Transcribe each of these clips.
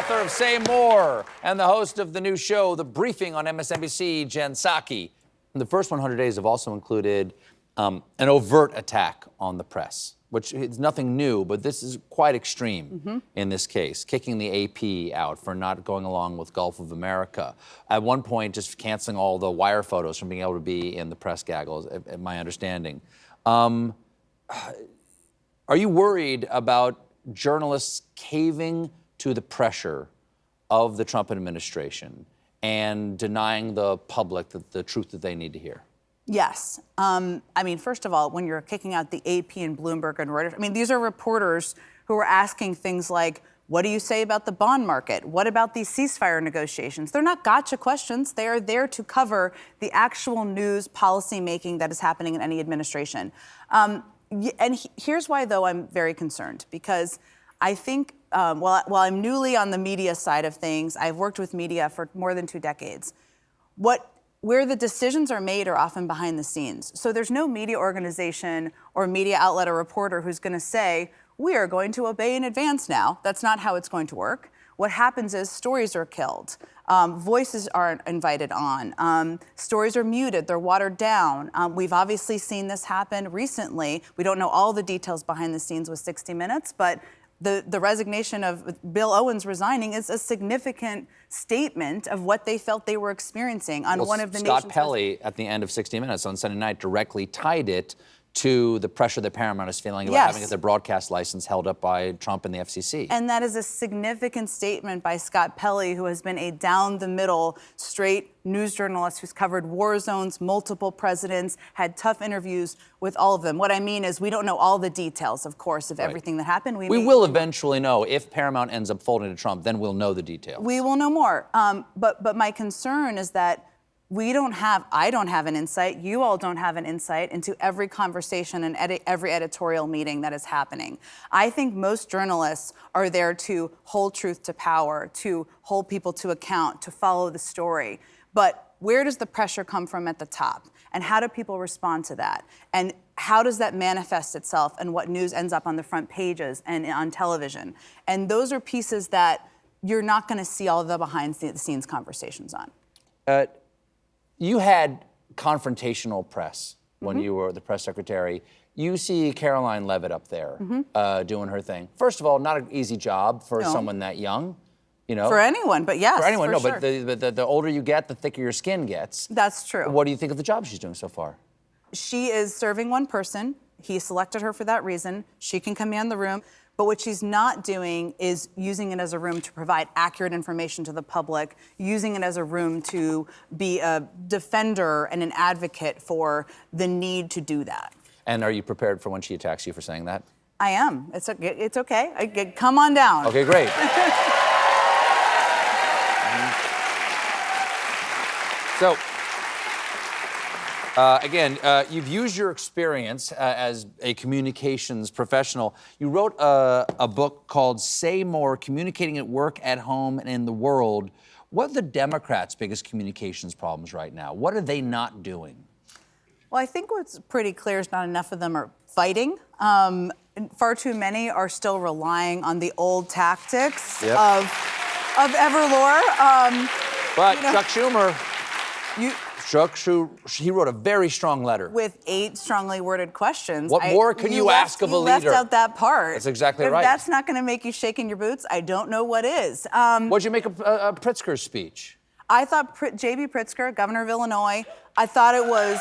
author of Say More and the host of the new show, The Briefing on MSNBC, Jen Psaki. And the first 100 days have also included an overt attack on the press, which is nothing new, but this is quite extreme in this case, kicking the AP out for not going along with Gulf of America. At one point, just canceling all the wire photos from being able to be in the press gaggle, is my understanding. Are you worried about journalists caving to the pressure of the Trump administration and denying the public the truth that they need to hear? Yes. I mean, first of all, when you're kicking out the AP and Bloomberg and Reuters, I mean, these are reporters who are asking things like, what do you say about the bond market? What about these ceasefire negotiations? They're not gotcha questions. They are there to cover the actual news policy making that is happening in any administration. Here's why, though, I'm very concerned, because I think while I'm newly on the media side of things, I've worked with media for more than 2 decades. Where the decisions are made are often behind the scenes. So there's no media organization or media outlet or reporter who's going to say, we are going to obey in advance now. That's not how it's going to work. What happens is stories are killed. Voices aren't invited on. Stories are muted. They're watered down. We've obviously seen this happen recently. We don't know all the details behind the scenes with 60 Minutes, but the resignation of Bill Owens resigning is a significant statement of what they felt they were experiencing on one of the nation's... Scott Pelley, at the end of 60 Minutes on Sunday night, directly tied it to the pressure that Paramount is feeling about having their broadcast license held up by Trump and the FCC. And that is a significant statement by Scott Pelley, who has been a down-the-middle, straight news journalist who's covered war zones, multiple presidents, had tough interviews with all of them. What I mean is we don't know all the details, of course, of everything that happened. We will eventually know. If Paramount ends up folding to Trump, then we'll know the details. We will know more. But my concern is that I don't have an insight, you all don't have an insight into every conversation and every editorial meeting that is happening. I think most journalists are there to hold truth to power, to hold people to account, to follow the story. But where does the pressure come from at the top? And how do people respond to that? And how does that manifest itself and what news ends up on the front pages and on television? And those are pieces that you're not going to see all the behind-the-scenes conversations on. You had confrontational press when you were the press secretary. You see Caroline Leavitt up there doing her thing. First of all, not an easy job for someone that young, you know. For anyone, but yes, for anyone, no. Sure. But the older you get, the thicker your skin gets. That's true. What do you think of the job she's doing so far? She is serving one person. He selected her for that reason. She can command the room. But what she's not doing is using it as a room to provide accurate information to the public, using it as a room to be a defender and an advocate for the need to do that. And are you prepared for when she attacks you for saying that? I am. It's okay. Come on down. Okay, great. So, again, you've used your experience as a communications professional. You wrote a book called Say More, Communicating at Work, at Home, and in the World. What are the Democrats' biggest communications problems right now? What are they not doing? Well, I think what's pretty clear is not enough of them are fighting. Far too many are still relying on the old tactics of Everlore. But Chuck Schumer... he wrote a very strong letter. With 8 strongly worded questions. What more can you ask of a leader? You left out that part. That's exactly if right. If that's not going to make you shake in your boots, I don't know what is. What'd you make of Pritzker's speech? I thought JB Pritzker, governor of Illinois, I thought it was...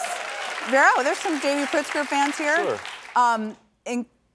there's some JB Pritzker fans here. Sure.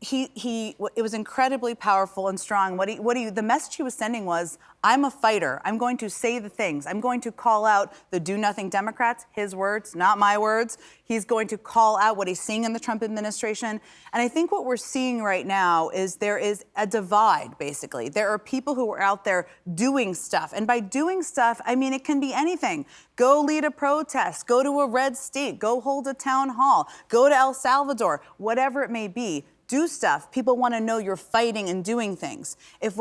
It was incredibly powerful and strong. The message he was sending was, I'm a fighter. I'm going to say the things. I'm going to call out the do-nothing Democrats, his words, not my words. He's going to call out what he's seeing in the Trump administration. And I think what we're seeing right now is there is a divide, basically. There are people who are out there doing stuff. And by doing stuff, I mean, it can be anything. Go lead a protest, go to a red state, go hold a town hall, go to El Salvador, whatever it may be. Do stuff. People want to know you're fighting and doing things. If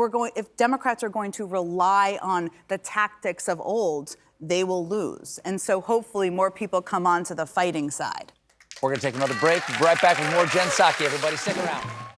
Democrats are going to rely on the tactics of old, they will lose. And so hopefully more people come on to the fighting side. We're going to take another break. We'll be right back with more Jen Psaki. Everybody, stick around.